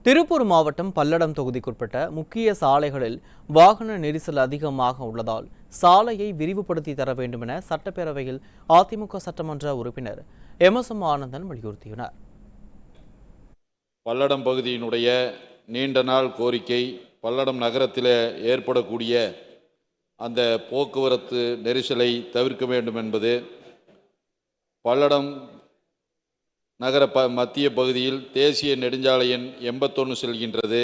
திருப்பூர் மாவட்டம் பல்லடம் தொகுதிக்குட்பட்ட முக்கிய சாலைகளில் வாகன நெரிசல் அதிகமாக உள்ளதால் சாலையை விரிவுபடுத்தி தர வேண்டும் என சட்டப்பேரவையில் அதிமுக சட்டமன்ற உறுப்பினர் எம் ஆனந்தன் வலியுறுத்தினார். பல்லடம் பகுதியினுடைய நீண்ட நாள் கோரிக்கை பல்லடம் நகரத்தில் ஏற்படக்கூடிய அந்த போக்குவரத்து நெரிசலை தவிர்க்க வேண்டும் என்பது. பல்லடம் நகர மத்திய பகுதியில் தேசிய நெடுஞ்சாலை எண் 81 செல்கின்றது.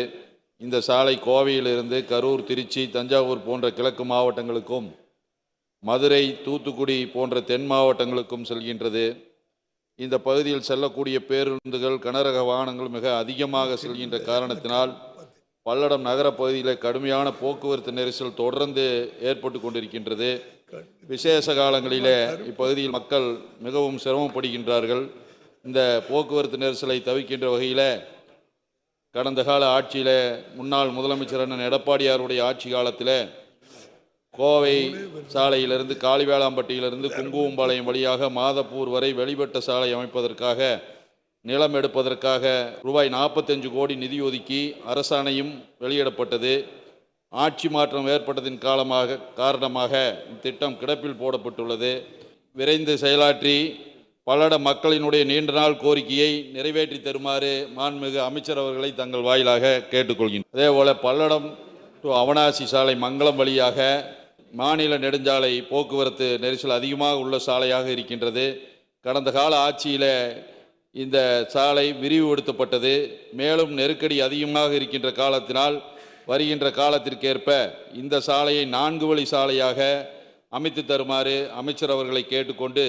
இந்த சாலை கோவையிலிருந்து கரூர், திருச்சி, தஞ்சாவூர் போன்ற கிழக்கு மாவட்டங்களுக்கும், மதுரை, தூத்துக்குடி போன்ற தென் மாவட்டங்களுக்கும் செல்கின்றது. இந்த பகுதியில் செல்லக்கூடிய பேருந்துகள், கனரக வாகனங்கள் மிக அதிகமாக செல்கின்ற காரணத்தினால் பல்லடம் நகர பகுதியில் கடுமையான போக்குவரத்து நெரிசல் தொடர்ந்து ஏற்பட்டு கொண்டிருக்கின்றது. விசேஷ காலங்களில் இப்பகுதியில் மக்கள் மிகவும் சிரமப்படுகின்றார்கள். இந்த போக்குவரத்து நெரிசலை தவிர்க்கின்ற வகையில் கடந்த கால ஆட்சியில் முன்னாள் முதலமைச்சர் அண்ணன் எடப்பாடியாருடைய ஆட்சி காலத்தில் கோவை சாலையிலிருந்து காளிவேளாம்பட்டியிலிருந்து குங்குமம்பாளையம் வழியாக மாதப்பூர் வரை வெளிவட்ட சாலை அமைப்பதற்காக நிலம் எடுப்பதற்காக ரூபாய் 45 கோடி நிதி ஒதுக்கி அரசாணையும் வெளியிடப்பட்டது. ஆட்சி மாற்றம் ஏற்பட்டதின் காரணமாக திட்டம் கிடப்பில் போடப்பட்டுள்ளது. விரைந்து செயலாற்றி பல்லட மக்களினுடைய நீண்ட நாள் கோரிக்கையை நிறைவேற்றி தருமாறு மாண்புமிகு அமைச்சர் அவர்களை தங்கள் வாயிலாக கேட்டுக்கொள்கின்றனர். அதேபோல பல்லடம் டு அவனாசி சாலை மங்களம் வழியாக மாநில நெடுஞ்சாலை போக்குவரத்து நெரிசல் அதிகமாக உள்ள சாலையாக இருக்கின்றது. கடந்த கால ஆட்சியில் இந்த சாலை விரிவுபடுத்தப்பட்டது. மேலும் நெருக்கடி அதிகமாக இருக்கின்ற காலத்தினால் வருகின்ற காலத்திற்கேற்ப இந்த சாலையை 4 வழி சாலையாக அமைத்து தருமாறு அமைச்சர் அவர்களை கேட்டுக்கொண்டு,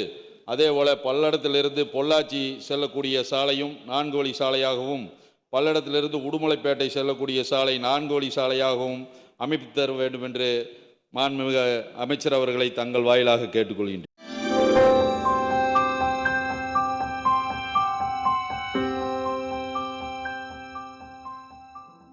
அதேபோல பல்லடத்திலிருந்து பொள்ளாச்சி செல்லக்கூடிய சாலையும் 4 வழி சாலையாகவும், பல்லடத்திலிருந்து உடுமலைப்பேட்டை செல்லக்கூடிய சாலை 4 வழி சாலையாகவும் அமைத்து தர வேண்டும் என்று மாண்புமிகு அமைச்சர் அவர்களை தங்கள் வாயிலாக கேட்டுக்கொள்கின்றனர்.